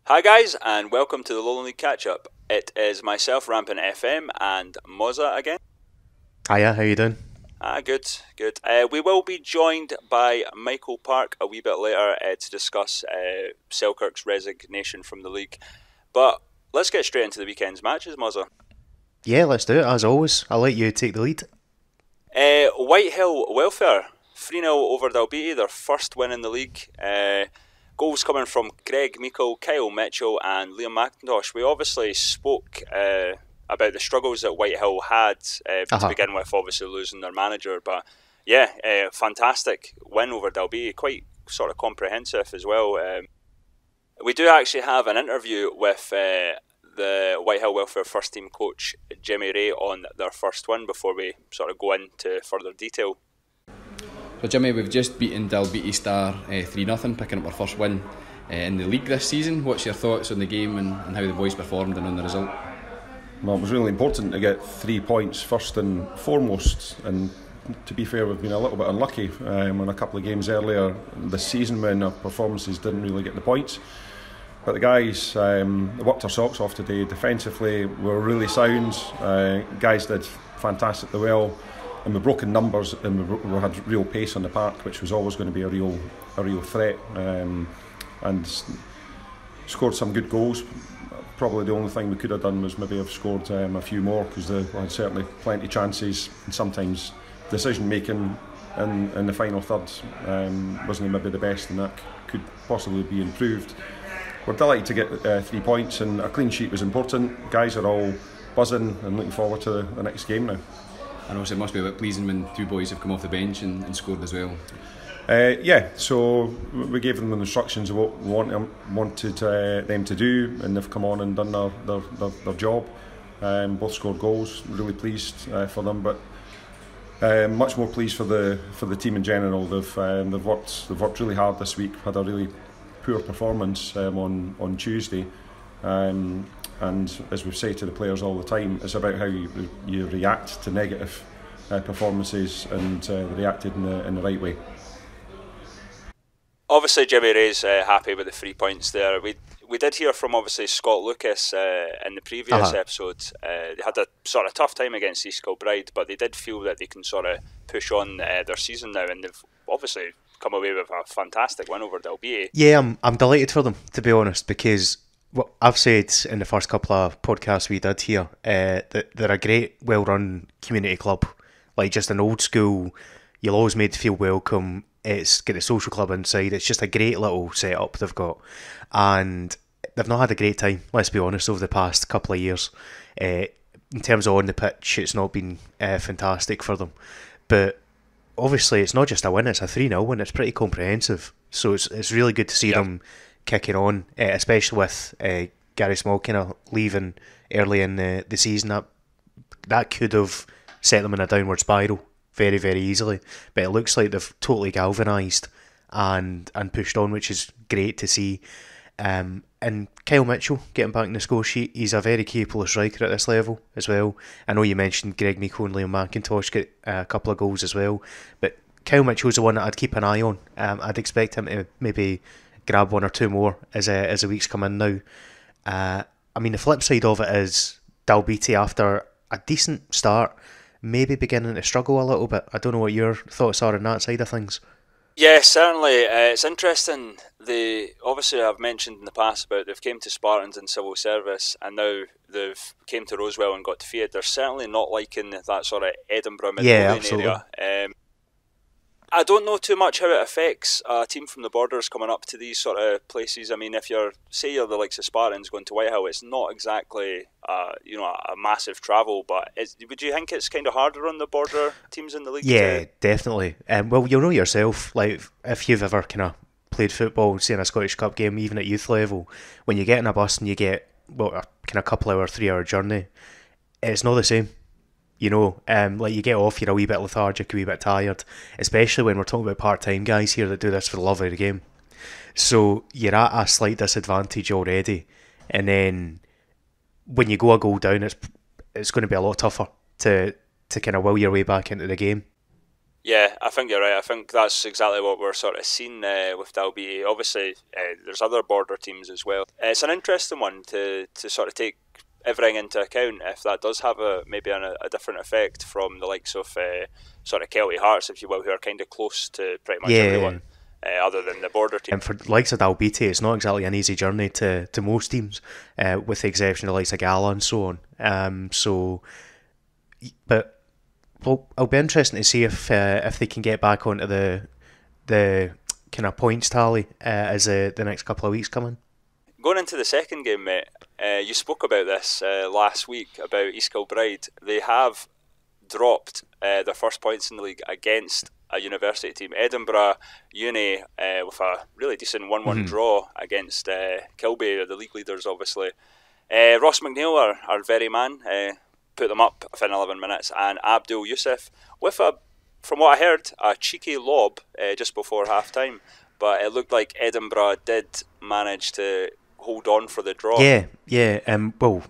Hi guys, and welcome to the Lowland League Catch-Up. It is myself, RampantFM, and Mozza again. Hiya, how you doing? Good. We will be joined by Michael Park a wee bit later to discuss Selkirk's resignation from the league. But let's get straight into the weekend's matches, Mozza. Yeah, let's do it, as always. I'll let you take the lead. Whitehill Welfare, 3-0 over Dalbeattie, their first win in the league. Goals coming from Greg Meikle, Kyle Mitchell and Liam McIntosh. We obviously spoke about the struggles that Whitehill had to begin with, obviously losing their manager. But yeah, fantastic win over Dalbeattie, quite sort of comprehensive as well. We do actually have an interview with the Whitehill Welfare first team coach Jimmy Ray on their first win before we sort of go into further detail. So Jimmy, we've just beaten Dalbeattie Star 3-0, picking up our first win in the league this season. What's your thoughts on the game and how the boys performed and on the result? Well, it was really important to get 3 points first and foremost, and to be fair, we've been a little bit unlucky on a couple of games earlier this season when our performances didn't really get the points. But the guys worked their socks off today. Defensively, we were really sound. Guys did fantastically well. And we broke in numbers, and we had real pace on the park, which was always going to be a real threat. And scored some good goals. Probably the only thing we could have done was maybe have scored a few more, because we had certainly plenty of chances, and sometimes decision making in the final third wasn't maybe the best, and that could possibly be improved. We're delighted to get 3 points, and a clean sheet was important. Guys are all buzzing and looking forward to the next game now. And also it must be a bit pleasing when 2 boys have come off the bench and scored as well. Yeah, so we gave them the instructions of what we wanted them to do, and they've come on and done their job. Both scored goals. Really pleased for them, but much more pleased for the team in general. They've worked really hard this week. Had a really poor performance on Tuesday. And as we say to the players all the time, it's about how you react to negative performances, and they reacted in the right way. Obviously, Jimmy Ray's happy with the 3 points there. We did hear from obviously Scott Lucas in the previous episode. They had a sort of tough time against East Kilbride, but they did feel that they can sort of push on their season now, and they've obviously come away with a fantastic win over Dalbeattie. Yeah, I'm delighted for them, to be honest, because what I've said in the first couple of podcasts we did here, that they're a great, well-run community club. Like, just an old school, you'll always made to feel welcome. It's got a social club inside. It's just a great little setup they've got. And they've not had a great time, let's be honest, over the past couple of years. In terms of on the pitch, it's not been fantastic for them. But obviously, it's not just a win, it's a 3-0 win. It's pretty comprehensive. So it's really good to see them kicking on, especially with Gary Small kind of leaving early in the season. That could have set them in a downward spiral very, very easily. But it looks like they've totally galvanised and pushed on, which is great to see. And Kyle Mitchell getting back in the score sheet, he's a very capable striker at this level as well. I know you mentioned Greg Meikle and Liam McIntosh get a couple of goals as well, but Kyle Mitchell's the one that I'd keep an eye on. I'd expect him to maybe grab 1 or 2 more as the weeks come in now. I mean, the flip side of it is Dalbeattie, after a decent start, maybe beginning to struggle a little bit. I don't know what your thoughts are on that side of things. Yeah, certainly. It's interesting. Obviously, I've mentioned in the past about they've came to Spartans in civil service, and now they've came to Rosewell and got defeated. They're certainly not liking that sort of Edinburgh Midlothian area. I don't know too much how it affects a team from the Borders coming up to these sort of places. I mean, if you're the likes of Spartans going to Whitehill, it's not exactly a massive travel, but would you think it's kind of harder on the Border teams in the league? Yeah, definitely. Well, you'll know yourself, like if you've ever kind of played football, say in a Scottish Cup game, even at youth level, when you get in a bus and you get a kind of couple hour, 3 hour journey, it's not the same. You know, like you get off, you're a wee bit lethargic, a wee bit tired, especially when we're talking about part-time guys here that do this for the love of the game. So you're at a slight disadvantage already, and then when you go a goal down, it's going to be a lot tougher to kind of will your way back into the game. Yeah, I think you're right. I think that's exactly what we're sort of seeing with Dalbeattie. Obviously, there's other border teams as well. It's an interesting one to sort of take everything into account, if that does have maybe a different effect from the likes of sort of Kelty Hearts, if you will, who are kind of close to pretty much everyone. Other than the border team. And for the likes of Dalbeattie, it's not exactly an easy journey to most teams, with the exception of the likes of Gala and so on. But it'll be interesting to see if they can get back onto the kind of points tally as the next couple of weeks come in. Going into the second game, mate, you spoke about this last week about East Kilbride. They have dropped their first points in the league against a university team, Edinburgh Uni, with a really decent 1-1 draw against Kilby, the league leaders, obviously. Ross McNeil, our very man, put them up within 11 minutes, and Abdul Yusuf with from what I heard, a cheeky lob just before half time, but it looked like Edinburgh did manage to hold on for the draw. Well,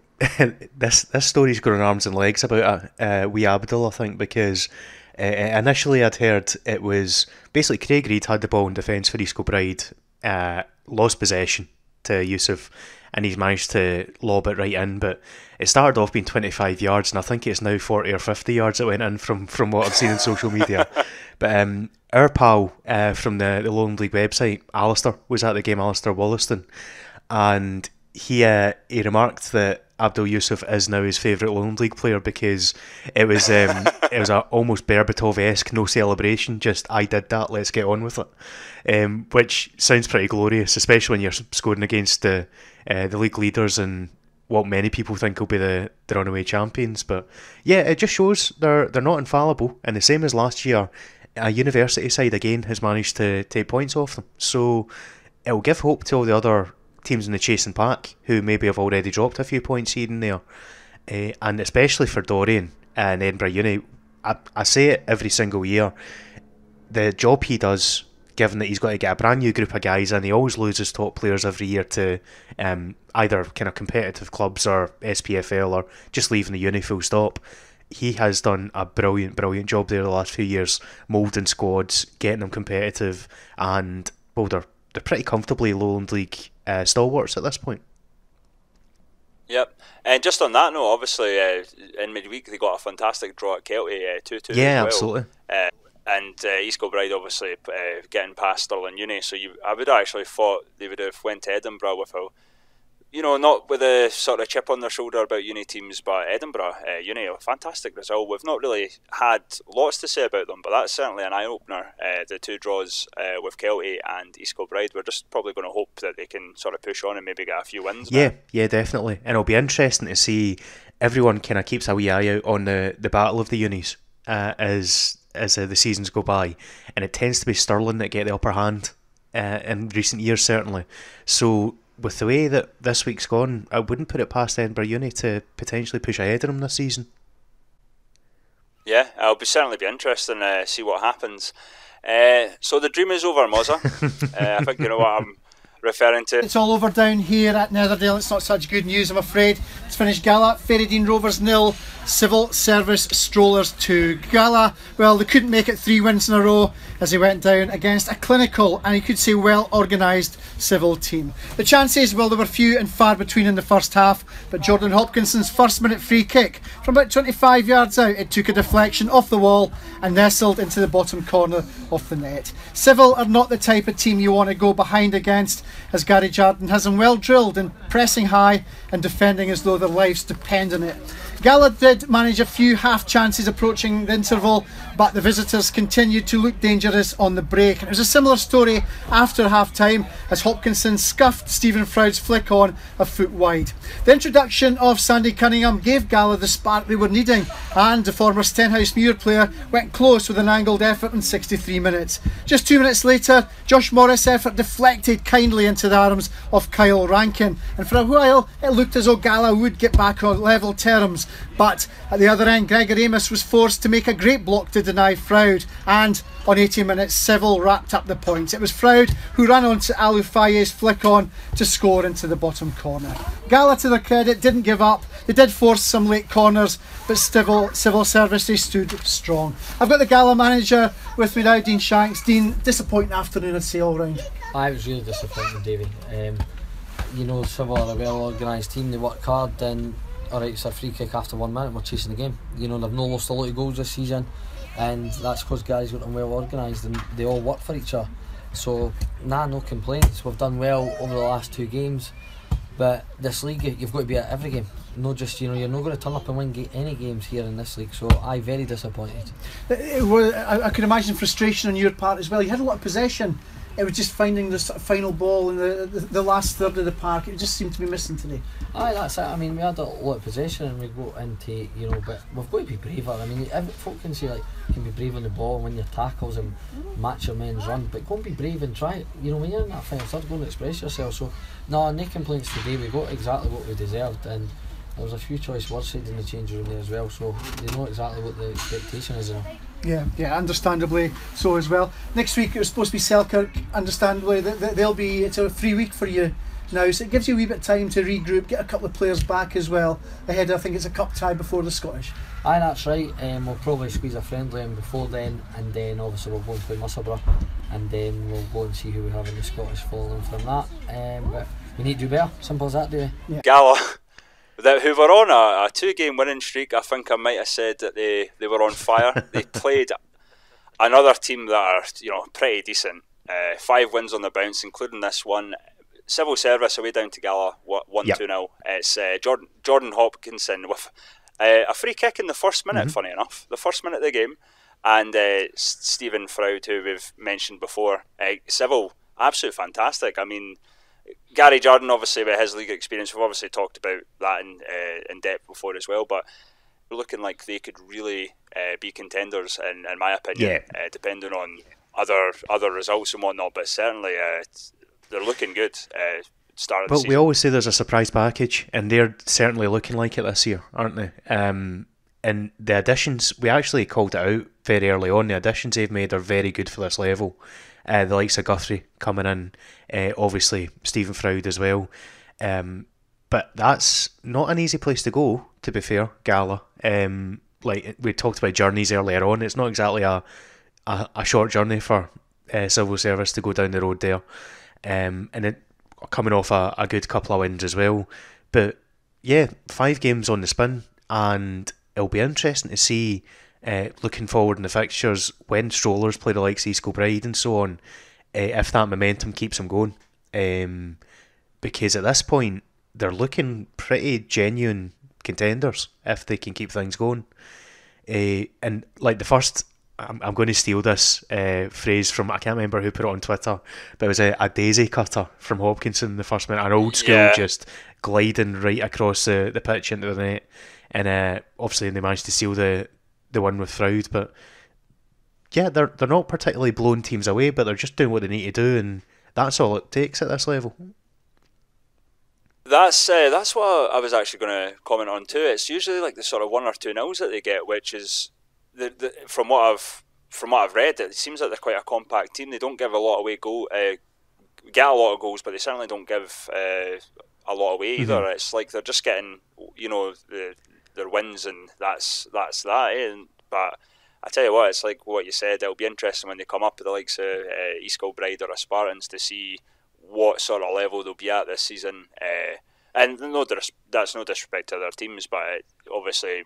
this story's growing arms and legs about wee Abdul, I think, because initially I'd heard it was basically Craig Reid had the ball in defence for East Kilbride, lost possession to Yusuf, and he's managed to lob it right in, but it started off being 25 yards, and I think it's now 40 or 50 yards it went in from what I've seen in social media. But our pal from the Lowland League website, Alistair, was at the game, Alistair Wollaston, and he remarked that Abdul Yusuf is now his favourite Lowland League player because it was a almost Berbatov-esque no celebration, just I did that, let's get on with it, which sounds pretty glorious, especially when you're scoring against the league leaders and what many people think will be the runaway champions. But yeah, it just shows they're not infallible, and the same as last year, a university side again has managed to take points off them, so it'll give hope to all the other teams in the chasing pack who maybe have already dropped a few points here and there, and especially for Dorian and Edinburgh Uni. I say it every single year, the job he does, given that he's got to get a brand new group of guys in, he always loses top players every year to either kind of competitive clubs or SPFL or just leaving the uni full stop. He has done a brilliant job there the last few years, moulding squads, getting them competitive, and well, they're pretty comfortably Lowland League stalwarts at this point. Yep, and just on that note, obviously in midweek they got a fantastic draw at Kelty, 2-2 yeah, as well. Absolutely. And East Kilbride obviously getting past Stirling Uni, so I would have actually thought they would have went to Edinburgh with not with a sort of chip on their shoulder about uni teams, but Edinburgh Uni, a fantastic result. We've not really had lots to say about them, but that's certainly an eye-opener, the two draws with Kelty and East Kilbride. We're just probably going to hope that they can sort of push on and maybe get a few wins. Yeah, definitely. And it'll be interesting to see, everyone kind of keeps a wee eye out on the battle of the unis as the seasons go by, and it tends to be Stirling that get the upper hand in recent years, certainly. So with the way that this week's gone, I wouldn't put it past Edinburgh Uni to potentially push ahead of them this season. Yeah, it'll certainly be interesting to see what happens. So the dream is over, Mozza. I think you know what I'm referring to. It's all over down here at Netherdale. It's not such good news, I'm afraid. It's finished Gala Fairydean Rovers 0, Civil Service Strollers 2. Gala, well, they couldn't make it 3 wins in a row as they went down against a clinical and you could say well organised Civil team. The chances, well, they were few and far between in the first half, but Jordan Hopkinson's first minute free kick from about 25 yards out, it took a deflection off the wall and nestled into the bottom corner of the net. Civil are not the type of team you want to go behind against, as Gary Jardine has them well drilled in pressing high and defending as though their lives depend on it. Gala did manage a few half chances approaching the interval, but the visitors continued to look dangerous on the break. And it was a similar story after half time as Hopkinson scuffed Stephen Froud's flick on a foot wide. The introduction of Sandy Cunningham gave Gala the spark they were needing, and the former Stenhousemuir player went close with an angled effort in 63 minutes. Just 2 minutes later, Josh Morris' effort deflected kindly into the arms of Kyle Rankin, and for a while it looked as though Gala would get back on level terms, but at the other end Gregor Amos was forced to make a great block to deny Froud, and on 18 minutes Civil wrapped up the points. It was Froud who ran on to Alufaye's flick on to score into the bottom corner. Gala, to their credit, didn't give up. They did force some late corners, but Civil Service, they stood strong. I've got the Gala manager with me now, Dean Shanks. Dean, disappointing afternoon, I'd say, all round. I was really disappointed, Davey. Civil are a well organised team, they work hard, and alright, it's a free kick after 1 minute, we're chasing the game. They've not lost a lot of goals this season, and that's because guys got them well organised and they all work for each other. So, no complaints. We've done well over the last 2 games, but this league, you've got to be at every game. Not just, you're not going to turn up and win any games here in this league, so I'm very disappointed. I could imagine frustration on your part as well. You had a lot of possession. It was just finding the sort of final ball in the last third of the park. It just seemed to be missing today. Aye, that's it. I mean, we had a lot of possession and we go into, but we've got to be braver. I mean, folk can say, you can be brave on the ball and win your tackles and match your men's run, but go and be brave and try it. When you're in that final third, go and express yourself. So, no complaints today. We got exactly what we deserved, and there was a few choice words said in the change room there as well, so they know exactly what the expectation is there. Yeah, understandably so as well. Next week it was supposed to be Selkirk. Understandably, it's a free week for you now, so it gives you a wee bit of time to regroup, get a couple of players back as well ahead. I think it's a cup tie before the Scottish. Aye, that's right. We'll probably squeeze a friendly in before then, and then obviously we'll go and play Musselburgh, and then we'll go and see who we have in the Scottish following from that. But we need to do better. Simple as that, do we? Yeah. Gala, who were on a 2-game winning streak. I think I might have said that they were on fire. They played another team that are pretty decent. 5 wins on the bounce, including this one. Civil Service away down to Gala, 1-2-0. It's Jordan Hopkinson with a free kick in the first minute. Funny enough, the first minute of the game, and Stephen Froud, who we've mentioned before. Civil, absolutely fantastic. I mean, Gary Jordan, obviously with his league experience, we've obviously talked about that in depth before as well, but looking like they could really be contenders in my opinion, depending on other results and whatnot, but certainly they're looking good. But we always say there's a surprise package, and they're certainly looking like it this year, aren't they? And the additions, we actually called it out very early on, the additions they've made are very good for this level. The likes of Guthrie coming in, obviously Stephen Froud as well. But that's not an easy place to go, to be fair, Gala. Like we talked about journeys earlier on, it's not exactly a short journey for Civil Service to go down the road there. And it coming off a good couple of wins as well. But yeah, 5 games on the spin, and it'll be interesting to see, looking forward in the fixtures, when Strollers play the likes of East Kilbride and so on, if that momentum keeps them going. Because at this point, they're looking pretty genuine contenders if they can keep things going. And like the first, I'm going to steal this phrase from, I can't remember who put it on Twitter, but it was a daisy cutter from Hopkinson in the first minute, an old school just gliding right across the pitch into the net, and obviously they managed to seal the one with Froud. But yeah, they're not particularly blowing teams away, but they're just doing what they need to do, and that's all it takes at this level. That's what I was actually going to comment on too. It's usually like the sort of 1 or 2 nils that they get, which is from what I've read, it seems like they're quite a compact team. They don't give a lot away get a lot of goals, but they certainly don't give a lot away either. It's like they're just getting their wins, and that's that. But I tell you what, it's like what you said. It'll be interesting when they come up with the likes of East Kilbride or a Spartans to see what sort of level they'll be at this season. And that's no disrespect to other teams, but obviously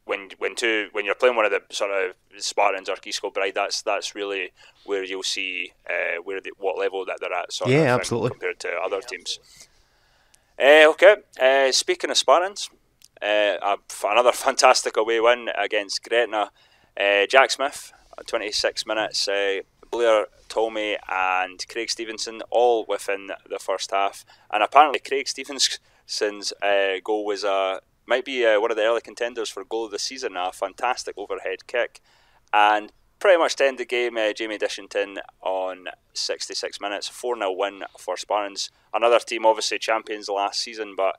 when you're playing one of the sort of Spartans or East Kilbride, that's really where you'll see what level that they're at. Sort of absolutely, compared to other teams. Okay. Speaking of Spartans, another fantastic away win against Gretna. Jack Smith, 26 minutes. Blair Tomey and Craig Stevenson all within the first half, and apparently Craig Stevenson's goal was might be one of the early contenders for goal of the season. A fantastic overhead kick, and pretty much to end the game, Jamie Dishington on 66 minutes, 4-0 win for Spartans. Another team, obviously champions last season, but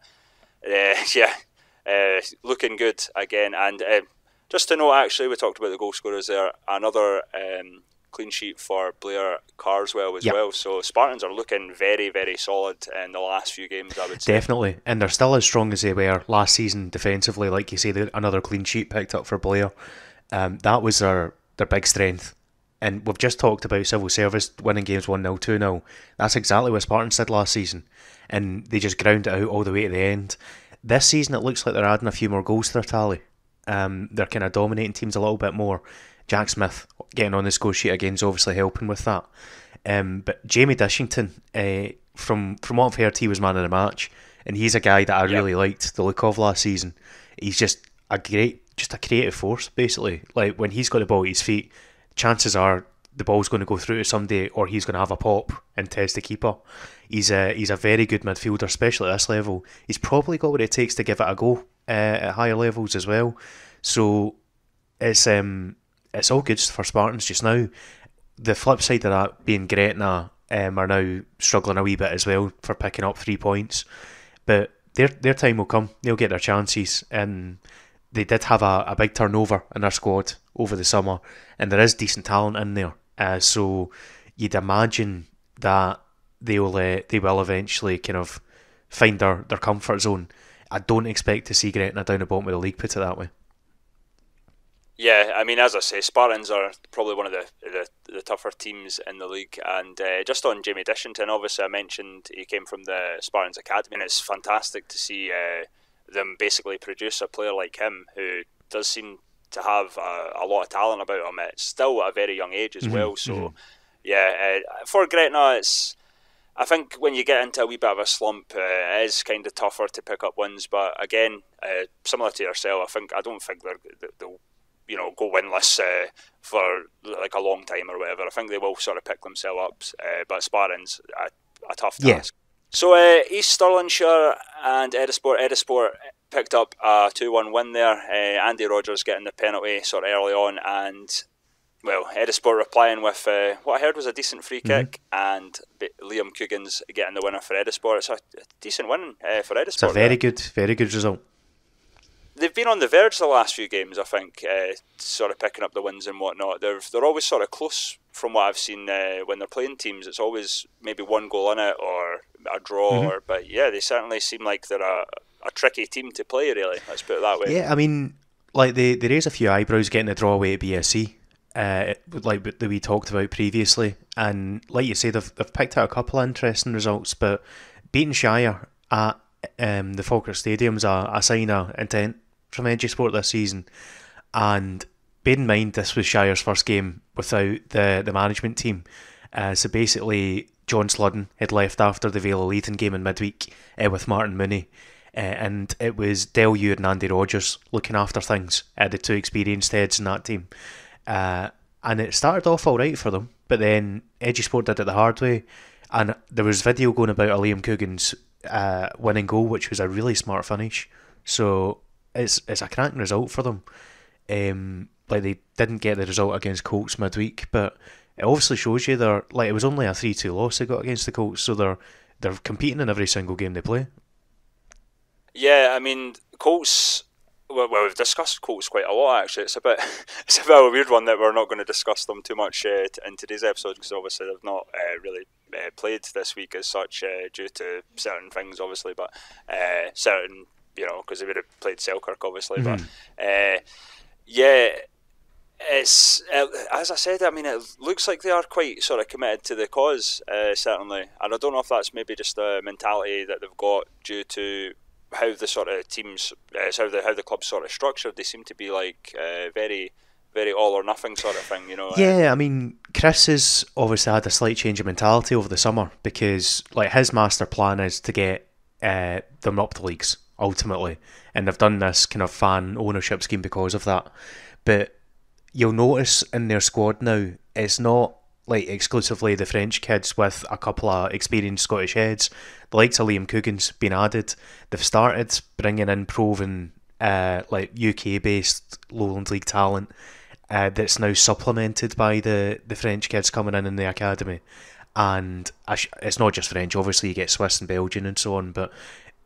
looking good again. And just to note, actually, we talked about the goal scorers there. Another clean sheet for Blair Carswell as well. So Spartans are looking very, very solid in the last few games, I would say. Definitely, and they're still as strong as they were last season defensively. Like you say, another clean sheet picked up for Blair. That was their big strength. And we've just talked about civil service winning games 1-0, 2-0. That's exactly what Spartans did last season. And they just ground it out all the way to the end. This season it looks like they're adding a few more goals to their tally. They're kind of dominating teams a little bit more. Jack Smith getting on the score sheet again is obviously helping with that. But Jamie Dishington, from what I've heard, he was man of the match, and he's a guy that I really liked the look of last season. He's just a creative force, basically. Like when he's got the ball at his feet, chances are the ball's going to go through to somebody, or he's going to have a pop and test the keeper. He's a very good midfielder, especially at this level. He's probably got what it takes to give it a go at higher levels as well. So it's all good for Spartans just now. The flip side of that being Gretna are now struggling a wee bit as well for picking up 3 points. But their time will come. They'll get their chances. And they did have a big turnover in their squad over the summer. And there is decent talent in there. So you'd imagine that they will eventually kind of find their comfort zone. I don't expect to see Gretna down the bottom of the league, put it that way. Yeah, I mean, as I say, Spartans are probably one of the tougher teams in the league. And just on Jamie Dishington, obviously I mentioned he came from the Spartans Academy, and it's fantastic to see them basically produce a player like him who does seem to have a lot of talent about him. It's still at a very young age as well. So, for Gretna, I think when you get into a wee bit of a slump, it is kind of tougher to pick up wins. But again, similar to yourself, I don't think they'll go winless for like a long time or whatever. I think they will sort of pick themselves up. But Spartans, a tough task. So East Stirlingshire and Edusport picked up a 2-1 win there. Andy Rogers getting the penalty sort of early on, and Edusport replying with what I heard was a decent free kick, and Liam Coogan's getting the winner for Edusport. It's a decent win for Edusport. It's a very good result. They've been on the verge the last few games, I think, sort of picking up the wins and whatnot. They're always sort of close from what I've seen when they're playing teams. It's always maybe one goal in it or a draw. But yeah, they certainly seem like they're a tricky team to play, really. Let's put it that way. Yeah, I mean, like they raise a few eyebrows getting the draw away at BSC, like that we talked about previously. And like you say, they've picked out a couple of interesting results, but beating Shire at the Falkirk Stadium's a sign of intent from Edusport this season. And bear in mind, this was Shire's first game without the management team. So basically, John Sludden had left after the Vale of Leithen game in midweek with Martin Mooney. And it was Del Ure and Andy Rogers looking after things, the two experienced heads in that team. And it started off all right for them, but then Edusport did it the hard way. And there was video going about Liam Coogan's winning goal, which was a really smart finish. So it's a cracking result for them. Like they didn't get the result against Colts midweek, but it obviously shows you it was only a 3-2 loss they got against the Colts, so they're competing in every single game they play. Yeah, I mean, Colts. Well, we've discussed Colts quite a lot actually. It's a bit of a weird one that we're not going to discuss them too much in today's episode, because obviously they've not really played this week as such due to certain things, obviously, but certain, because they would have played Selkirk, obviously, but it's as I said. I mean, it looks like they are quite sort of committed to the cause, certainly, and I don't know if that's maybe just a mentality that they've got due to how the sort of teams, how the club's sort of structured. They seem to be like very, very all or nothing sort of thing, Yeah, I mean, Chris has obviously had a slight change of mentality over the summer, because like his master plan is to get them up the leagues ultimately, and they've done this kind of fan ownership scheme because of that. But you'll notice in their squad now, it's not like exclusively the French kids with a couple of experienced Scottish heads. The likes of Liam Coogan's been added. They've started bringing in proven like UK based Lowland League talent that's now supplemented by the French kids coming in the academy. And it's not just French, obviously you get Swiss and Belgian and so on, but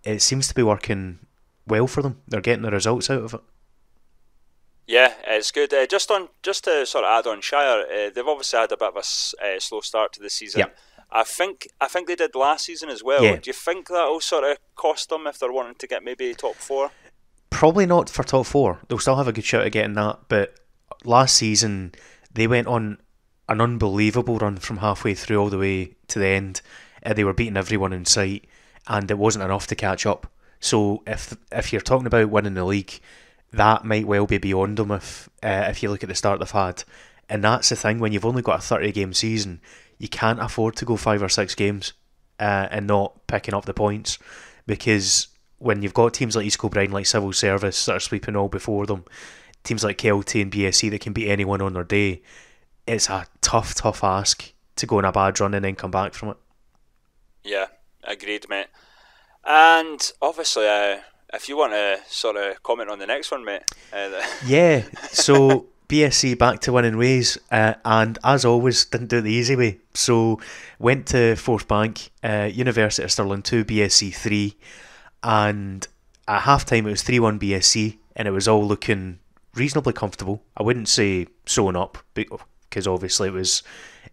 it seems to be working well for them. They're getting the results out of it. Yeah, it's good. Just to sort of add on Shire, they've obviously had a bit of a slow start to the season. Yep. I think they did last season as well. Yeah. Do you think that'll sort of cost them if they're wanting to get maybe top 4? Probably not for top 4. They'll still have a good shot at getting that. But last season, they went on an unbelievable run from halfway through all the way to the end. They were beating everyone in sight, and it wasn't enough to catch up. So if you're talking about winning the league, that might well be beyond them if you look at the start they've had. And that's the thing, when you've only got a 30-game season, you can't afford to go 5 or 6 games and not picking up the points, because when you've got teams like East Kilbride and like Civil Service that are sweeping all before them, teams like Kelty and BSC that can beat anyone on their day, it's a tough ask to go on a bad run and then come back from it. Yeah, agreed, mate. And obviously, if you want to sort of comment on the next one, mate. Yeah, so BSC back to winning ways, and as always, didn't do it the easy way. So went to Forth Bank, University of Stirling 2, BSC 3, and at half time it was 3-1 BSC, and it was all looking reasonably comfortable. I wouldn't say sewn up, because obviously it was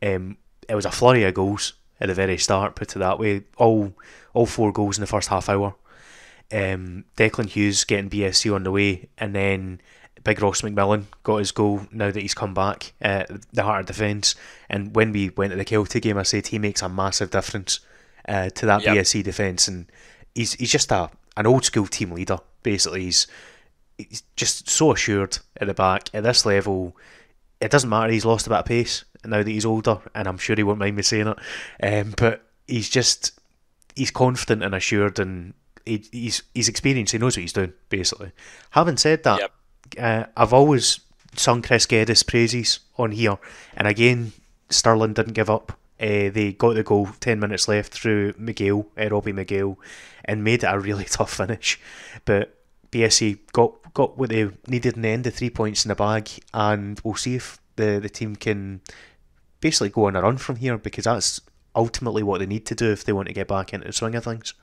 a flurry of goals at the very start, put it that way. All 4 goals in the first half hour. Declan Hughes getting BSC on the way, and then Big Ross McMillan got his goal now that he's come back, the heart of defence. And when we went to the Kelty game, I said he makes a massive difference to that BSC defence, and he's just an old school team leader. Basically, he's just so assured at the back. At this level, it doesn't matter, he's lost a bit of pace now that he's older, and I'm sure he won't mind me saying it, but he's confident and assured, and he's experienced, he knows what he's doing, basically. Having said that, I've always sung Chris Geddes' praises on here, and again, Stirling didn't give up. They got the goal 10 minutes left through Robbie McGill, and made it a really tough finish. But BSC got what they needed in the end, the 3 points in the bag, and we'll see if the team can basically go on a run from here, because that's ultimately what they need to do if they want to get back into the swing of things.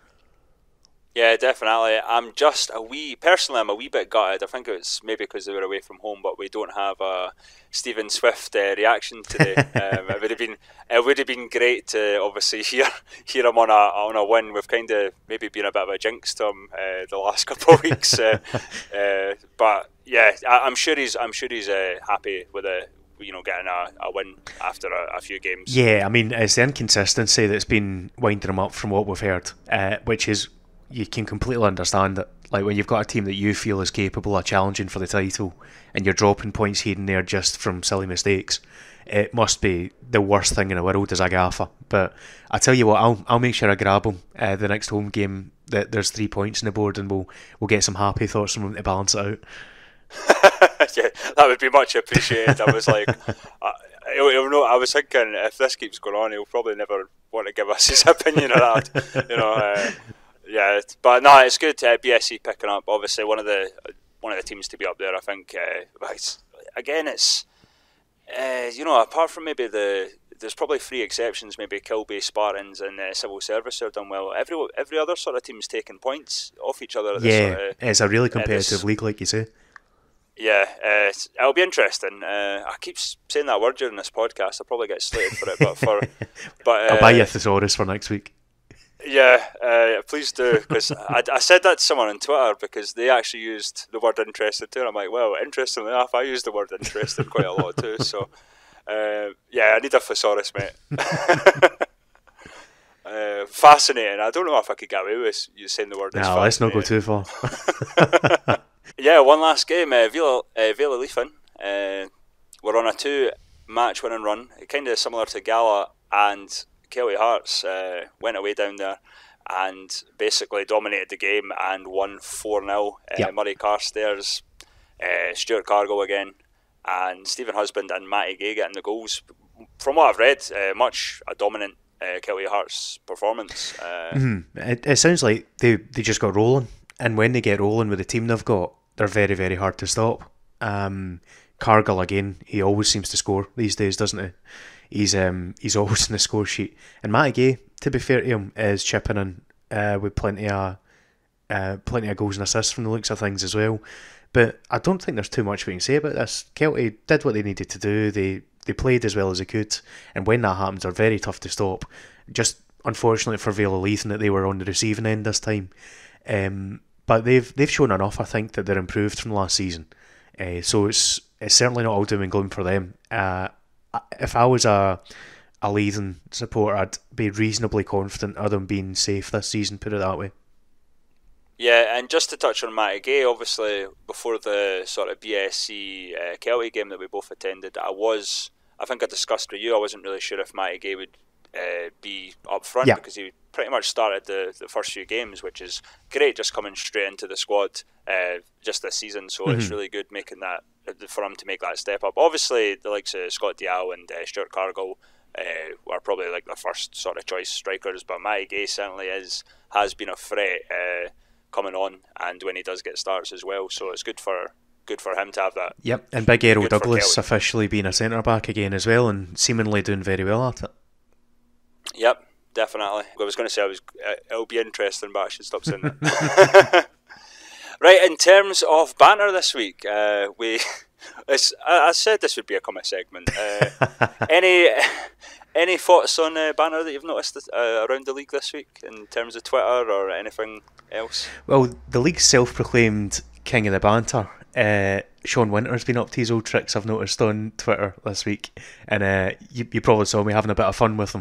Yeah, definitely. I'm a wee bit gutted. I think it's maybe because they were away from home, but we don't have a Stephen Swift reaction today. It would have been great to obviously hear him on a win. We've kind of maybe been a bit of a jinx to him the last couple of weeks, but yeah, I'm sure he's happy with getting a win after a few games. Yeah, I mean, it's the inconsistency that's been winding him up from what we've heard, which is, you can completely understand it. Like, when you've got a team that you feel is capable of challenging for the title, and you're dropping points here and there just from silly mistakes, it must be the worst thing in the world as a gaffer. But I tell you what, I'll make sure I grab him the next home game that there's 3 points on the board, and we'll get some happy thoughts from him to balance it out. Yeah, that would be much appreciated. I was like, I was thinking, if this keeps going on, he'll probably never want to give us his opinion on that. Yeah, but no, it's good to BSC picking up. Obviously, one of the teams to be up there. I think. Apart from maybe there's probably 3 exceptions. Maybe Kilby, Spartans, and Civil Service have done well. Every other sort of team's taking points off each other. It's a really competitive league, like you say. Yeah, it'll be interesting. I keep saying that word during this podcast. I'll probably get slated for it, but I'll buy you a thesaurus for next week. Yeah, please do, because I said that to someone on Twitter, because they actually used the word interested too, and I'm like, well, interestingly enough, I use the word interested quite a lot too, so I need a thesaurus, mate. Fascinating. I don't know if I could get away with you saying the word. No, let's not go too far. Yeah, one last game, Vila Leafin. We're on a 2-match winning run, kind of similar to Gala, and Kelty Hearts went away down there and basically dominated the game and won 4-0. Murray Carstairs, Stuart Cargill again, and Stephen Husband and Matty Gay getting the goals. From what I've read, much a dominant Kelty Hearts performance. It sounds like they just got rolling, and when they get rolling with the team they've got, they're very, very hard to stop. Cargill again, he always seems to score these days, doesn't he? He's always in the score sheet. And Matty Gay, to be fair to him, is chipping in with plenty of plenty of goals and assists from the looks of things as well. But I don't think there's too much we can say about this. Kelty did what they needed to do. They played as well as they could, and when that happens, they're very tough to stop. Just unfortunately for Vale of Leithen that they were on the receiving end this time. But they've shown enough, I think, that they're improved from last season. So it's certainly not all doom and gloom for them. If I was a Leithen supporter, I'd be reasonably confident of them being safe this season, put it that way. Yeah, and just to touch on Matty Gay, obviously before the sort of BSC Kelty game that we both attended, I think I discussed with you, I wasn't really sure if Matty Gay would be up front, because he pretty much started the first few games, which is great, just coming straight into the squad just this season. So it's really good making that for him to make that step up. Obviously, the likes of Scott Dial and Stuart Cargill are probably like the first sort of choice strikers, but Matty Gay certainly has been a threat coming on, and when he does get starts as well. So it's good for him to have that. Yep, and Big Errol Douglas officially being a centre back again as well, and seemingly doing very well at it. Yep, definitely. I was going to say it'll be interesting, but I should stop saying that. Right, in terms of banter this week, I said this would be a common segment. Any thoughts on banter that you've noticed around the league this week in terms of Twitter or anything else? Well, the league's self-proclaimed king of the banter, Sean Winter's been up to his old tricks, I've noticed on Twitter this week, and you probably saw me having a bit of fun with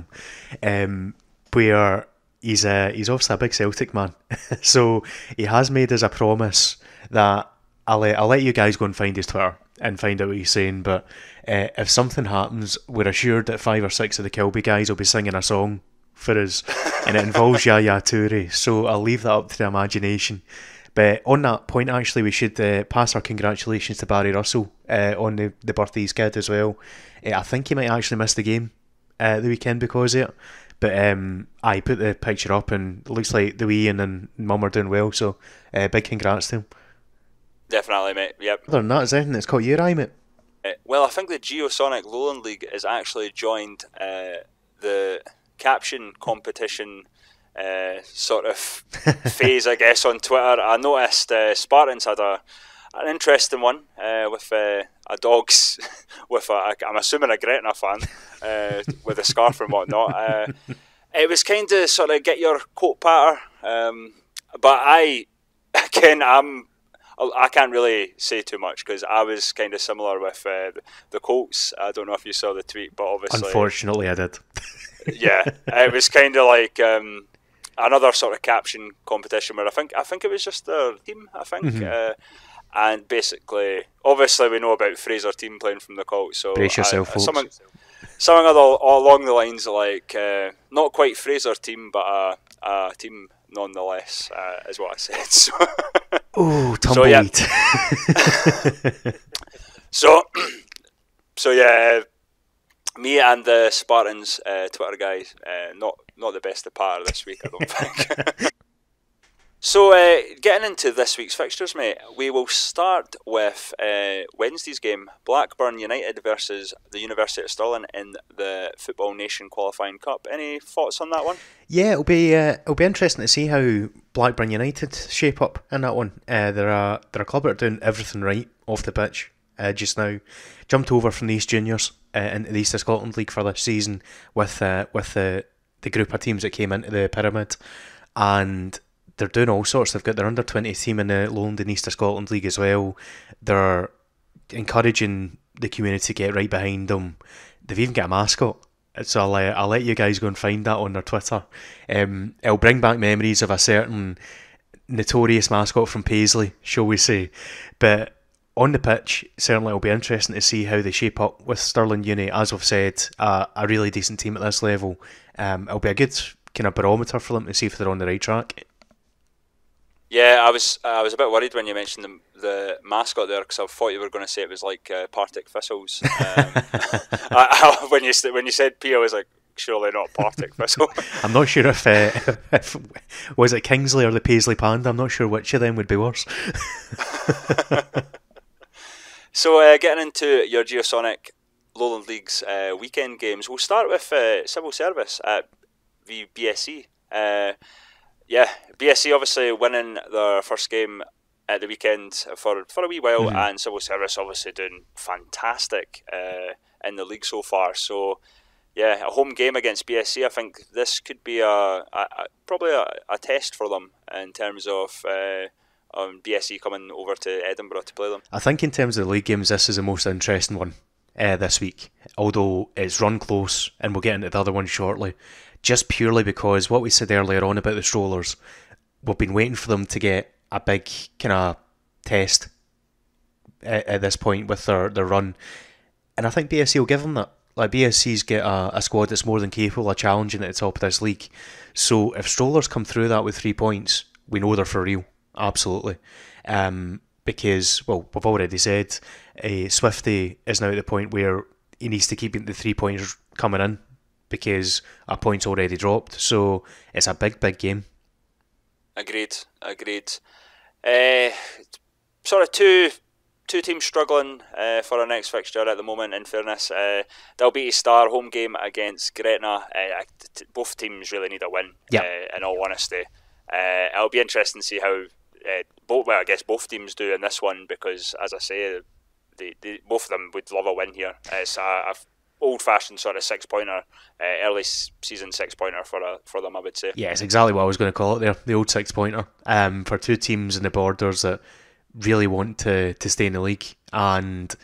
him, where he's obviously a big Celtic man, so he has made us a promise that I'll let you guys go and find his Twitter and find out what he's saying, but if something happens, we're assured that 5 or 6 of the Kilby guys will be singing a song for us, and it involves Yaya Toure, so I'll leave that up to the imagination. But on that point, actually, we should pass our congratulations to Barry Russell on the birthday's kid as well. I think he might actually miss the game the weekend because of it. But I put the picture up and it looks like the wee and mum are doing well. So big congrats to him. Definitely, mate. Yep. Other than that, is there anything that's caught your eye, mate? Well, I think the Geosonic Lowland League has actually joined the caption competition sort of phase, I guess, on Twitter. I noticed Spartans had an interesting one with a dog's with I'm assuming a Gretna fan with a scarf and whatnot. It was kind of sort of get your coat patter, but I can't really say too much because I was kind of similar with the Colts. I don't know if you saw the tweet, but obviously, unfortunately, I did. Yeah, it was kind of like another sort of caption competition where I think it was just their team. I think, and basically, obviously, we know about Fraser team playing from the Colts. So brace yourself, folks. Something along the lines of like not quite Fraser team, but a team nonetheless, is what I said. So. Oh, tumbleweed. So yeah, me and the Spartans Twitter guys, not the best of par this week, I don't think. So getting into this week's fixtures, mate, we will start with Wednesday's game, Blackburn United versus the University of Stirling in the Football Nation Qualifying Cup. Any thoughts on that one? Yeah, it'll be interesting to see how Blackburn United shape up in that one. They're a club that are doing everything right off the pitch just now. Jumped over from the East Juniors into the East of Scotland League for this season with the group of teams that came into the pyramid, and they're doing all sorts. They've got their under-20 team in the Lowland and East of Scotland League as well. They're encouraging the community to get right behind them. They've even got a mascot. So I'll let you guys go and find that on their Twitter. It'll bring back memories of a certain notorious mascot from Paisley, shall we say. But on the pitch, certainly it'll be interesting to see how they shape up with Stirling Uni. As we've said, a really decent team at this level. It'll be a good kind of barometer for them to see if they're on the right track. Yeah, I was a bit worried when you mentioned the mascot there because I thought you were going to say it was like Partick Thistles. When you said P, I was like, surely not Partick Thistle. I'm not sure if was it Kingsley or the Paisley Panda. I'm not sure which of them would be worse. So getting into your Geosonic Lowland League's weekend games, we'll start with Civil Service at the BSC. Yeah, BSC obviously winning their first game at the weekend for a wee while, and Civil Service obviously doing fantastic in the league so far. So yeah, a home game against BSC. I think this could be probably a test for them in terms of BSC coming over to Edinburgh to play them. I think in terms of the league games, this is the most interesting one this week, although it's run close, and we'll get into the other one shortly, just purely because what we said earlier on about the Strollers, we've been waiting for them to get a big kind of test at this point with their run, and I think BSC will give them that. Like, BSC's get a squad that's more than capable of challenging at the top of this league, so if Strollers come through that with 3 points, we know they're for real, absolutely. Because, well, we've already said Swifty is now at the point where he needs to keep the 3 points coming in because a point's already dropped. So it's a big game. Agreed. Sort of two teams struggling for our next fixture at the moment, in fairness. Dalbeattie Star home game against Gretna. Both teams really need a win, in all honesty. It'll be interesting to see how I guess both teams do in this one, because, as I say, they both of them would love a win here. It's a old-fashioned sort of 6-pointer, early season 6-pointer for them, I would say. Yeah, it's exactly what I was going to call it there, the old 6-pointer. For two teams in the Borders that really want to stay in the league, and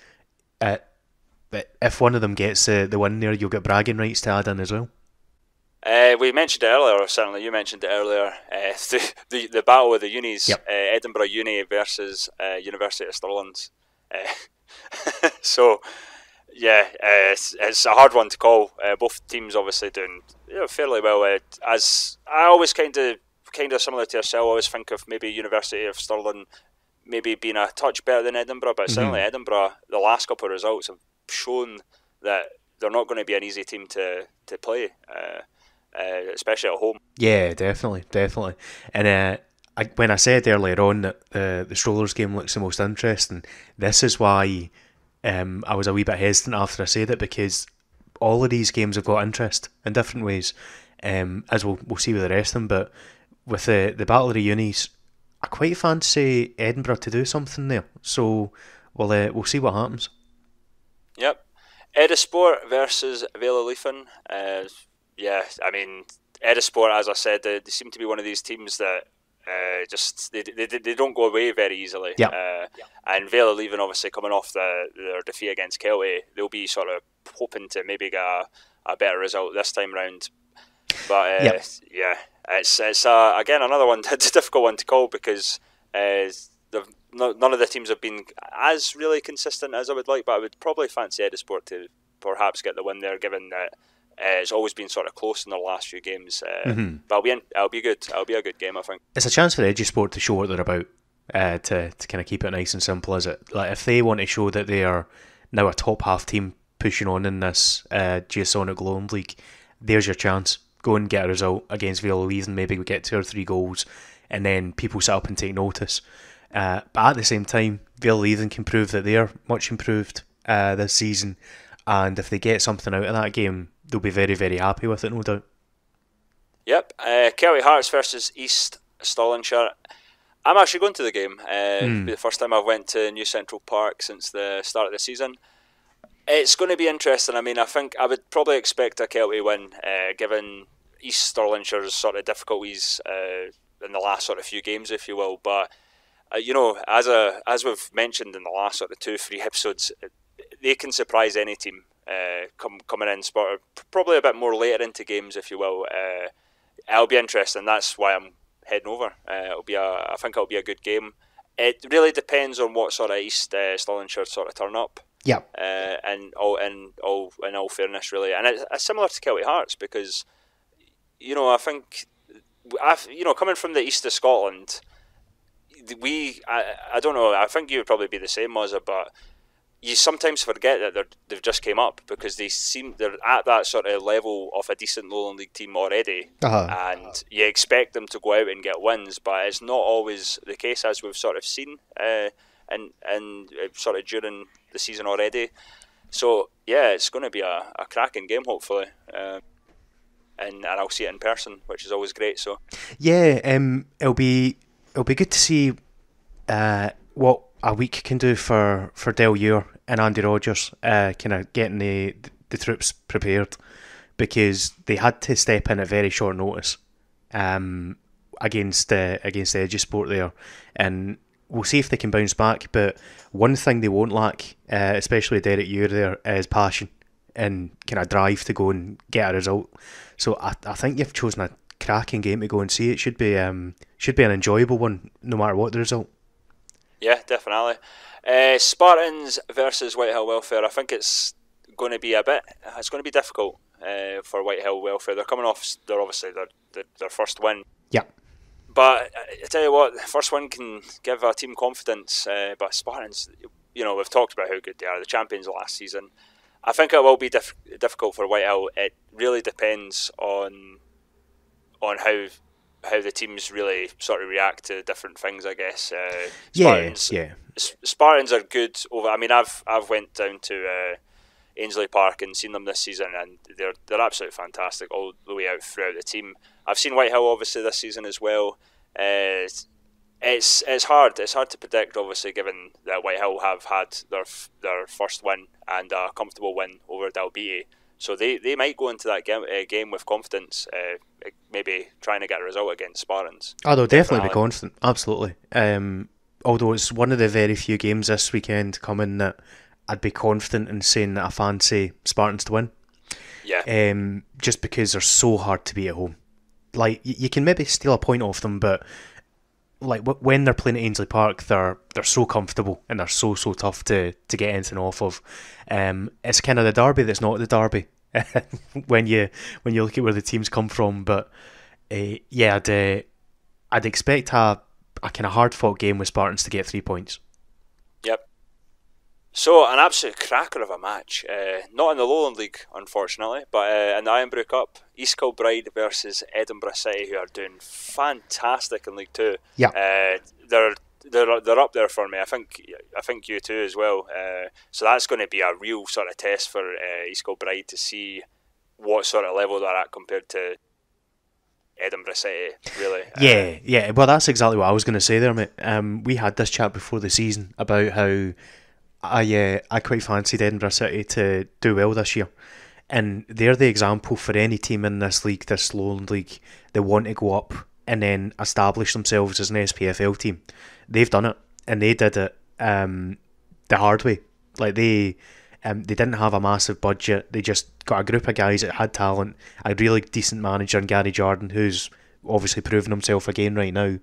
if one of them gets the win there, you'll get bragging rights to add in as well. We mentioned it earlier, or certainly you mentioned it earlier, the battle of the unis, Edinburgh Uni versus University of Stirling. So, yeah, it's a hard one to call. Both teams obviously doing fairly well. As I always kind of similar to yourself, I always think of maybe University of Stirling maybe being a touch better than Edinburgh, but certainly Edinburgh, the last couple of results have shown that they're not going to be an easy team to play. Especially at home. Yeah, definitely. And when I said earlier on that the Strollers game looks the most interesting, this is why I was a wee bit hesitant after I said it, because all of these games have got interest in different ways, as we'll see with the rest of them. But with the Battle of the Unis, I quite fancy Edinburgh to do something there. So we'll see what happens. Yep. Edusport versus Vale of Leithen. Yeah, I mean, Edusport, as I said, they seem to be one of these teams that they don't go away very easily. And Vale of Leithen, obviously coming off their defeat against Kelty, they'll be sort of hoping to maybe get a better result this time round. But yeah, it's again another one. It's a difficult one to call because none of the teams have been as really consistent as I would like. But I would probably fancy Edusport to perhaps get the win there, given that it's always been sort of close in the last few games. But it'll be good. It'll be a good game, I think. It's a chance for Edusport to show what they're about. To kind of keep it nice and simple, is it? Like, if they want to show that they are now a top half team pushing on in this Geosonic Lowland League, there's your chance. Go and get a result against Vale of Leithen, maybe we get 2 or 3 goals, and then people sit up and take notice. But at the same time, Vale of Leithen can prove that they're much improved this season, and if they get something out of that game, they'll be very, very happy with it, no doubt. Yep. Kelty Hearts versus East Stirlingshire. I'm actually going to the game. It'll be the first time I've went to New Central Park since the start of the season. It's going to be interesting. I mean, I think I would probably expect a Kelty win, given East Stirlingshire's sort of difficulties in the last sort of few games, if you will. But as we've mentioned in the last sort of 2-3 episodes, they can surprise any team coming in, probably a bit more later into games, if you will. It'll be interesting. That's why I'm heading over. I think it'll be a good game. It really depends on what sort of East Stirlingshire sort of turn up. Yeah. In all fairness, really, and it's similar to Kelty Hearts because, I think, coming from the east of Scotland, I don't know. I think you would probably be the same, Mozza, but you sometimes forget that they've just came up because they're at that sort of level of a decent Lowland League team already, and you expect them to go out and get wins, but it's not always the case, as we've sort of seen and sort of during the season already. So yeah, it's going to be a cracking game, hopefully. and I'll see it in person, which is always great. So yeah, it'll be good to see what a week can do for Del Ure and Andy Rodgers, kind of getting the troops prepared, because they had to step in at very short notice against Edusport there, and we'll see if they can bounce back. But one thing they won't lack, especially Derek Ure there, is passion and kind of drive to go and get a result. So I think you've chosen a cracking game to go and see. It should be an enjoyable one, no matter what the result. Yeah, definitely. Spartans versus Whitehill Welfare. I think it's going to be difficult for Whitehill Welfare. They're coming off their first win. Yeah. But I tell you what, the first win can give a team confidence. But Spartans, we've talked about how good they are, the champions last season. I think it will be difficult for Whitehill. It really depends on how the teams really sort of react to different things, I guess. Spartans are good over. I mean, I've went down to Ainsley Park and seen them this season, and they're absolutely fantastic all the way out throughout the team. I've seen Whitehill obviously this season as well. It's hard to predict, obviously, given that Whitehill have had their first win and a comfortable win over Dalbeattie. So they might go into that game with confidence, maybe trying to get a result against Spartans. Oh, they'll definitely be confident, absolutely. Although it's one of the very few games this weekend coming that I'd be confident in saying that I fancy Spartans to win. Yeah. Just because they're so hard to beat at home. Like, you can maybe steal a point off them, but like when they're playing at Ainsley Park, they're so comfortable and they're so tough to get anything off of. It's kind of the derby that's not the derby when you look at where the teams come from. But I'd expect a kind of hard fought game with Spartans to get 3 points. Yep. So an absolute cracker of a match. Not in the Lowland League, unfortunately, but in the Irn-Bru Cup, East Kilbride versus Edinburgh City, who are doing fantastic in League Two. Yeah. They're up there for me. I think you too as well. So that's going to be a real sort of test for East Kilbride to see what sort of level they're at compared to Edinburgh City, really. Yeah. Well, that's exactly what I was going to say there, mate. We had this chat before the season about how I quite fancied Edinburgh City to do well this year, and they're the example for any team in this league, this Lowland League, that want to go up and then establish themselves as an SPFL team. They've done it, and they did it the hard way. Like they didn't have a massive budget. They just got a group of guys that had talent, a really decent manager in Gary Jordan, who's obviously proven himself again right now,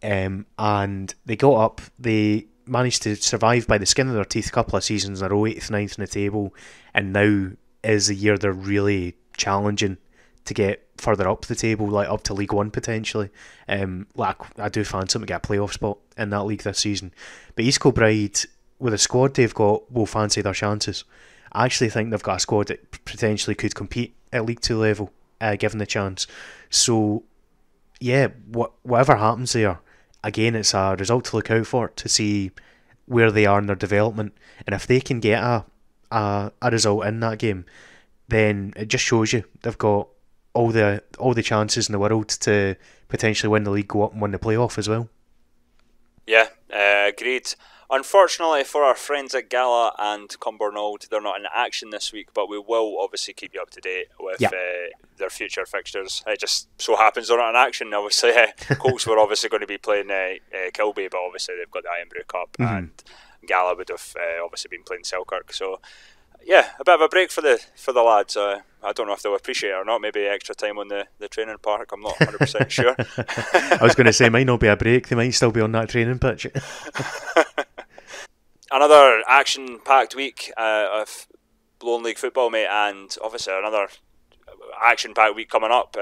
and they got up. They managed to survive by the skin of their teeth a couple of seasons in a row, 8th, 9th in the table, and now is the year they're really challenging to get further up the table, like up to League One potentially. I do fancy them to get a playoff spot in that league this season. But East Kilbride, with the squad they've got, will fancy their chances. I actually think they've got a squad that potentially could compete at League 2 level, given the chance. So, yeah, whatever happens there, again, it's a result to look out for, to see where they are in their development. And if they can get a result in that game, then it just shows you they've got all the chances in the world to potentially win the league, go up and win the playoff as well. Yeah, agreed. Unfortunately for our friends at Gala and Cumbernauld, they're not in action this week, but we will obviously keep you up to date with their future fixtures. It just so happens they're not in action. Obviously, Colts were obviously going to be playing Kilby, but obviously they've got the Irn-Bru Cup, and Gala would have obviously been playing Selkirk. So, yeah, a bit of a break for the lads. I don't know if they'll appreciate it or not. Maybe extra time on the training park. I'm not 100% sure. I was going to say, it might not be a break. They might still be on that training pitch. Another action-packed week of Lowland League football, mate, and obviously another action-packed week coming up.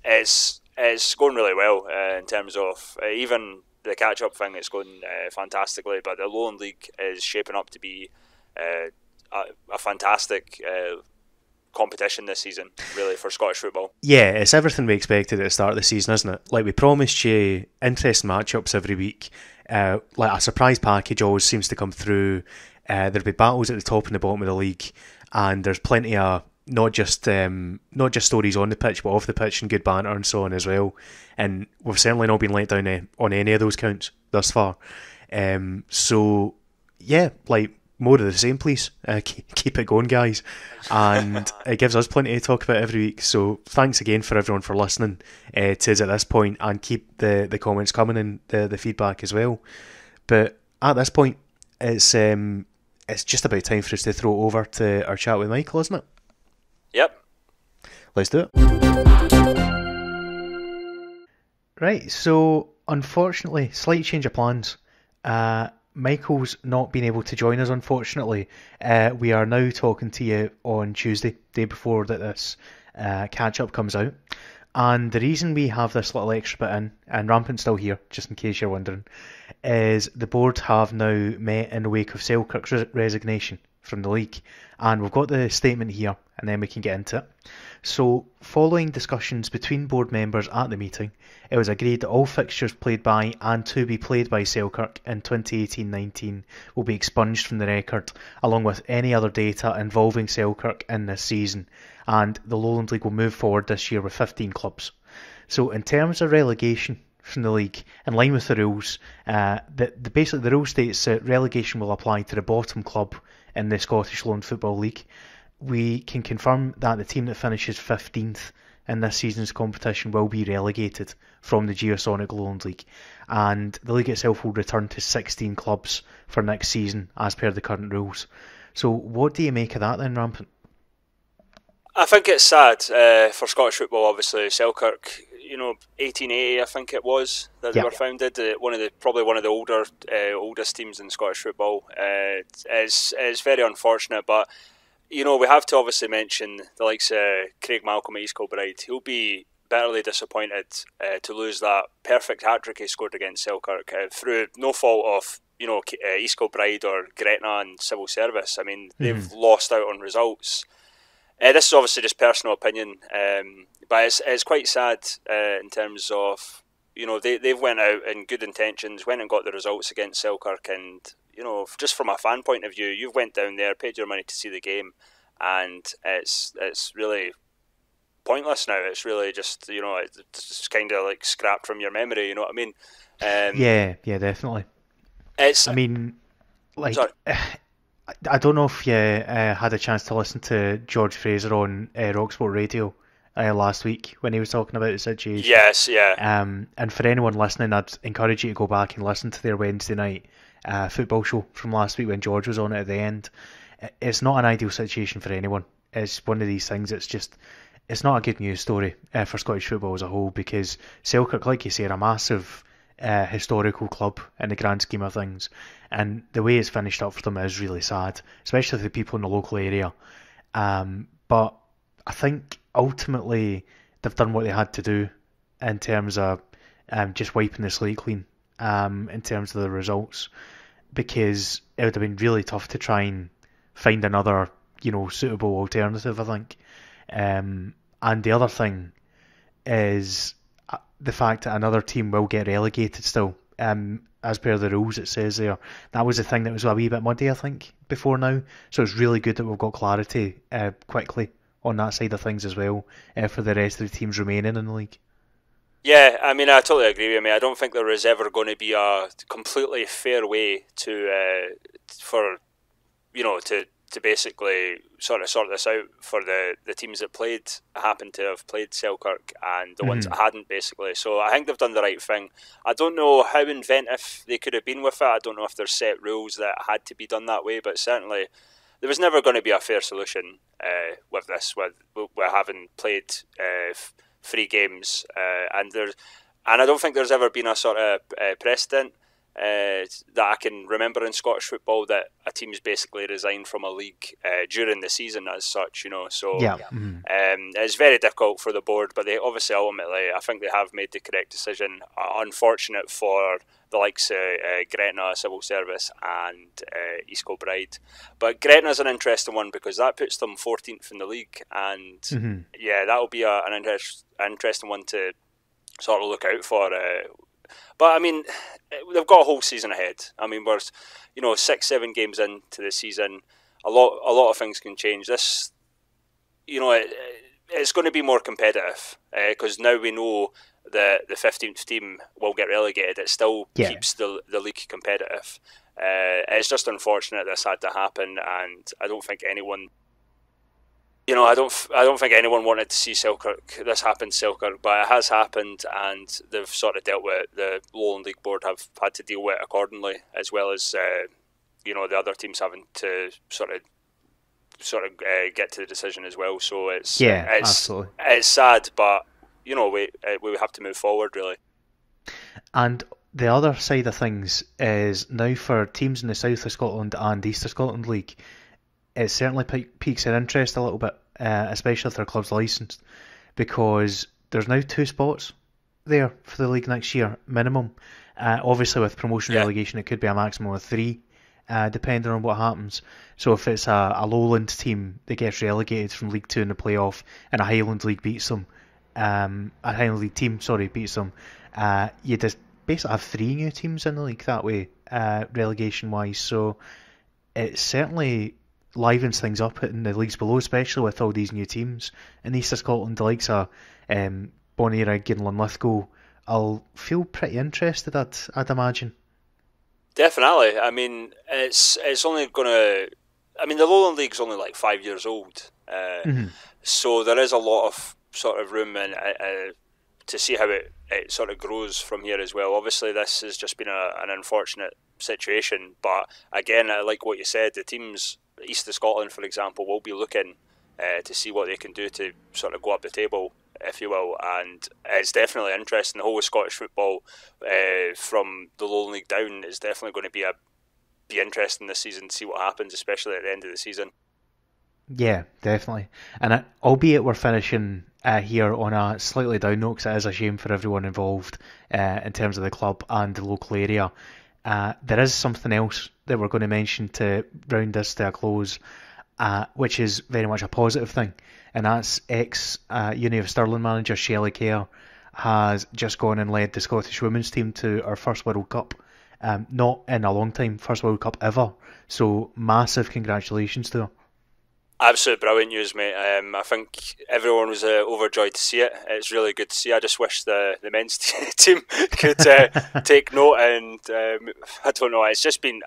It's going really well in terms of even the catch-up thing. It's going fantastically, but the Lowland League is shaping up to be a fantastic competition this season, really, for Scottish football. Yeah, it's everything we expected at the start of the season, isn't it? Like, we promised you interesting matchups every week. Like a surprise package always seems to come through. There'll be battles at the top and the bottom of the league, and there's plenty of not just stories on the pitch, but off the pitch and good banter and so on as well. And we've certainly not been let down on any of those counts thus far. So yeah, like, more of the same, please. Keep it going, guys. And it gives us plenty to talk about every week. So thanks again for everyone for listening to us at this point, and keep the comments coming and the feedback as well. But at this point, it's just about time for us to throw it over to our chat with Michael, isn't it? Yep. Let's do it. Right, so unfortunately, slight change of plans. Michael's not been able to join us, unfortunately. We are now talking to you on Tuesday, day before that this catch-up comes out. And the reason we have this little extra bit in, and Rampant's still here, just in case you're wondering, is the board have now met in the wake of Selkirk's resignation from the league. And we've got the statement here, and then we can get into it. So, following discussions between board members at the meeting, it was agreed that all fixtures played by and to be played by Selkirk in 2018-19 will be expunged from the record, along with any other data involving Selkirk in this season, and the Lowland League will move forward this year with 15 clubs. So, in terms of relegation from the league, in line with the rules, basically the rule states that relegation will apply to the bottom club in the Scottish Lowland Football League. We can confirm that the team that finishes 15th in this season's competition will be relegated from the Geosonic Lowland League, and the league itself will return to 16 clubs for next season as per the current rules. So what do you make of that then, Rampant? I think it's sad for Scottish football, obviously. Selkirk, 1880 I think it was that they were founded. Probably one of the oldest teams in Scottish football. It's very unfortunate, but we have to obviously mention the likes of Craig Malcolm at East Kilbride. He'll be bitterly disappointed to lose that perfect hat-trick he scored against Selkirk through no fault of East Kilbride or Gretna and civil service. I mean, they've lost out on results. This is obviously just personal opinion, but it's quite sad in terms of they've went out in good intentions, went and got the results against Selkirk, and just from a fan point of view, you've went down there, paid your money to see the game, and it's really pointless now. It's really just it's kind of like scrapped from your memory. You know what I mean? Yeah, definitely. Sorry. I don't know if you had a chance to listen to George Fraser on Rocksport Radio last week when he was talking about the situation. Yes, yeah. And for anyone listening, I'd encourage you to go back and listen to their Wednesday night football show from last week when George was on it at the end. It's not an ideal situation for anyone. It's one of these things it's not a good news story for Scottish football as a whole, because Selkirk, like you say, are a massive historical club in the grand scheme of things, and the way it's finished up for them is really sad, especially for the people in the local area. But I think ultimately they've done what they had to do in terms of just wiping the slate clean in terms of the results, because it would have been really tough to try and find another suitable alternative, I think. And the other thing is the fact that another team will get relegated still, as per the rules it says there. That was the thing that was a wee bit muddy, I think, before now. So it's really good that we've got clarity quickly on that side of things as well for the rest of the teams remaining in the league. Yeah, I mean, I totally agree with you. I don't think there is ever going to be a completely fair way to basically sort this out for the teams that happened to have played Selkirk and the ones that hadn't, basically. So I think they've done the right thing. I don't know how inventive they could have been with it. I don't know if there's set rules that had to be done that way, but certainly there was never going to be a fair solution with this, with having played 3 games, and I don't think there's ever been a sort of precedent that I can remember in Scottish football that a team's basically resigned from a league during the season as such, So it's very difficult for the board, but they obviously ultimately, I think they have made the correct decision. Unfortunate for the likes of Gretna, Civil Service and East Kilbride. But Gretna's an interesting one because that puts them 14th in the league, and that'll be an interesting one to sort of look out for. But I mean, they've got a whole season ahead. I mean, we're 6-7 games into the season. A lot of things can change. This it's going to be more competitive because now we know the 15th team will get relegated. It still keeps the league competitive. It's just unfortunate this had to happen, and I don't think anyone, I don't think anyone wanted to see this happen to Selkirk, but it has happened, and they've sort of dealt with it. The Lowland League Board have had to deal with it accordingly, as well as the other teams having to sort of get to the decision as well. So it's absolutely. It's sad, but we have to move forward really. And the other side of things is now for teams in the South of Scotland and East of Scotland League, it certainly piques their interest a little bit, especially if their club's licensed, because there's now 2 spots there for the league next year minimum. Obviously with promotion relegation it could be a maximum of 3, depending on what happens. So if it's a Lowland team that gets relegated from League 2 in the playoff and a Highland League beats them, a Highland League team beats them, you just basically have 3 new teams in the league that way, relegation wise. So it certainly livens things up in the leagues below, especially with all these new teams in the East of Scotland. The likes of Bonnyrigg and Linlithgow, I'll feel pretty interested, I'd imagine. Definitely. I mean, it's only going to... I mean, the Lowland League's only like 5 years old. So there is a lot of sort of room to see how it sort of grows from here as well. Obviously, this has just been an unfortunate situation. But again, I like what you said. The teams East of Scotland, for example, will be looking to see what they can do to sort of go up the table, if you will, and it's definitely interesting. The whole of Scottish football from the Lowland League down is definitely going to be interesting this season to see what happens, especially at the end of the season. Yeah, definitely. And albeit we're finishing here on a slightly down note, because it is a shame for everyone involved in terms of the club and the local area, there is something else that we're going to mention to round this to a close, which is very much a positive thing, and that's ex-Uni of Stirling manager Shelley Kerr has just gone and led the Scottish women's team to our first World Cup, not in a long time, first World Cup ever, so massive congratulations to her. Absolute brilliant news, mate. I think everyone was overjoyed to see it. It's really good to see. I just wish the men's team could take note, and I don't know, it's just been...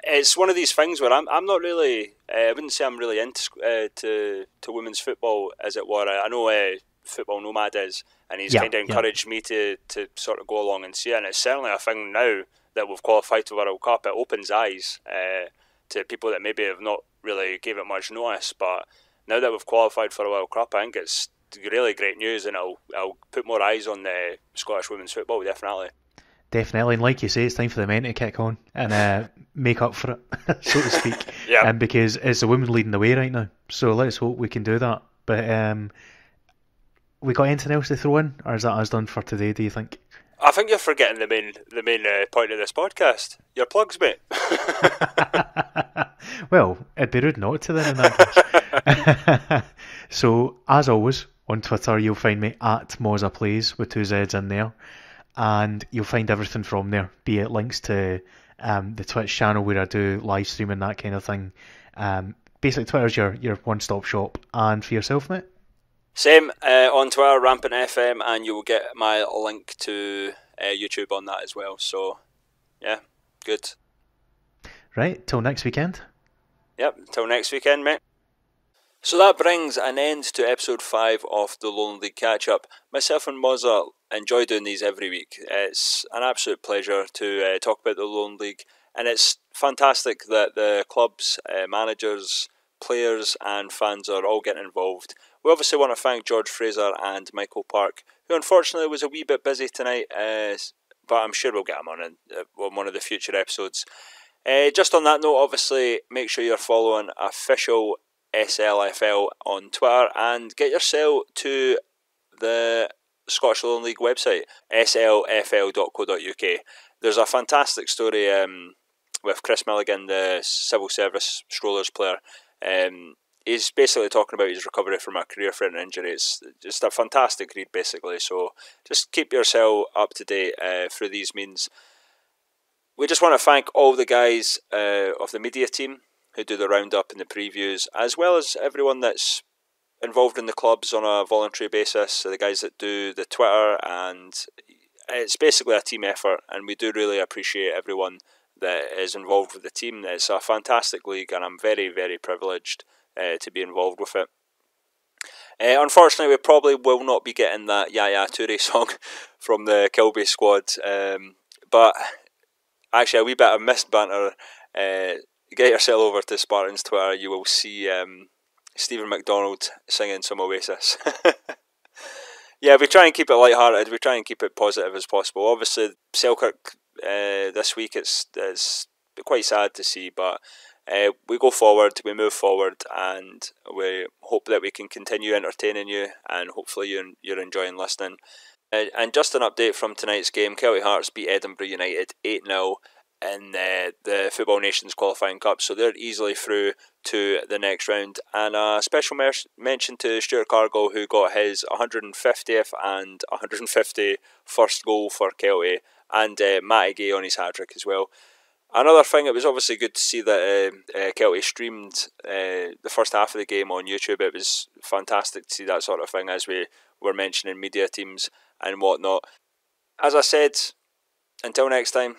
It's one of these things where I'm not really... I wouldn't say I'm really into to women's football, as it were. I know Football Nomad is, and he's kind of encouraged me to sort of go along and see it, and it's certainly a thing now that we've qualified to the World Cup. It opens eyes to people that maybe have not really gave it much notice, but now that we've qualified for a World Cup, I think it's really great news, and it'll put more eyes on the Scottish women's football, definitely. Definitely, and like you say, it's time for the men to kick on and make up for it, so to speak. Because it's the women leading the way right now, so let's hope we can do that. But we got anything else to throw in, or is that us done for today, do you think? I think you're forgetting the main point of this podcast. Your plugs, mate. Well, it'd be rude not to then in that case. So, as always, on Twitter you'll find me at Mozza Plays with 2 Z's in there, and you'll find everything from there, be it links to the Twitch channel where I do live streaming, that kind of thing. Basically, Twitter's your one-stop shop. And for yourself, mate? Same, on Twitter, RampantFM, and you will get my link to YouTube on that as well. So, yeah, good. Right, till next weekend. Yep, till next weekend, mate. So that brings an end to episode 5 of the Lowland League Catch-Up. Myself and Mozza enjoy doing these every week. It's an absolute pleasure to talk about the Lowland League, and it's fantastic that the clubs, managers, players and fans are all getting involved. We obviously want to thank George Fraser and Michael Park, who unfortunately was a wee bit busy tonight, but I'm sure we'll get him on one of the future episodes. Just on that note, obviously, make sure you're following official SLFL on Twitter, and get yourself to the Scottish Lowland League website, slfl.co.uk. There's a fantastic story with Chris Milligan, the civil service strollers player. He's basically talking about his recovery from a career-threatening injury. It's just a fantastic read, basically. So just keep yourself up to date through these means. We just want to thank all the guys of the media team who do the roundup and the previews, as well as everyone that's involved in the clubs on a voluntary basis, so the guys that do the Twitter, and it's basically a team effort, and we do really appreciate everyone that is involved with the team. It's a fantastic league, and I'm very, very privileged to be involved with it. Unfortunately, we probably will not be getting that Yaya Toure song from the Kilby squad, but actually a wee bit of missed banter. Get yourself over to Spartans Twitter, you will see Stephen McDonald singing some Oasis. Yeah, we try and keep it light-hearted, we try and keep it positive as possible. Obviously, Selkirk this week, it's quite sad to see, but we go forward, we move forward, and we hope that we can continue entertaining you, and hopefully you're enjoying listening. And just an update from tonight's game, Celtic Hearts beat Edinburgh United 8-0 in the Football Nations Qualifying Cup, so they're easily through to the next round. And a special mention to Stuart Cargill, who got his 150th and 151st goal for Celtic, and Matty Gay on his hat-trick as well. Another thing, it was obviously good to see that Celtic streamed the first half of the game on YouTube. It was fantastic to see that sort of thing, as we were mentioning media teams and whatnot. As I said, until next time.